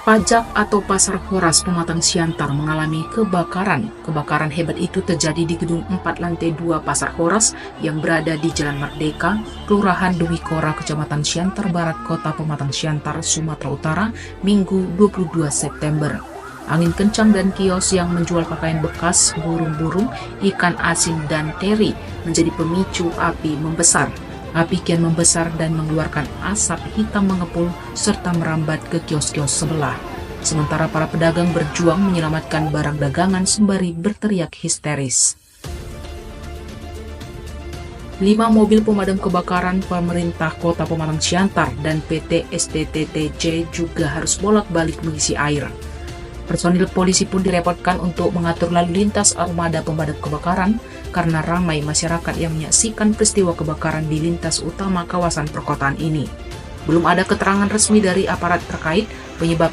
Pajak atau Pasar Horas Pematang Siantar mengalami kebakaran. Kebakaran hebat itu terjadi di gedung 4 lantai 2 Pasar Horas yang berada di Jalan Merdeka, Kelurahan Dwi Kora, Kecamatan Siantar Barat, Kota Pematang Siantar, Sumatera Utara, Minggu 22 September. Angin kencang dan kios yang menjual pakaian bekas, burung-burung, ikan asin, dan teri menjadi pemicu api membesar. Api kian membesar dan mengeluarkan asap hitam mengepul serta merambat ke kios-kios sebelah. Sementara para pedagang berjuang menyelamatkan barang dagangan sembari berteriak histeris. 5 mobil pemadam kebakaran pemerintah Kota Pematang Siantar dan PT STTTC juga harus bolak-balik mengisi air. Personil polisi pun direpotkan untuk mengatur lalu lintas armada pemadam kebakaran karena ramai masyarakat yang menyaksikan peristiwa kebakaran di lintas utama kawasan perkotaan ini. Belum ada keterangan resmi dari aparat terkait penyebab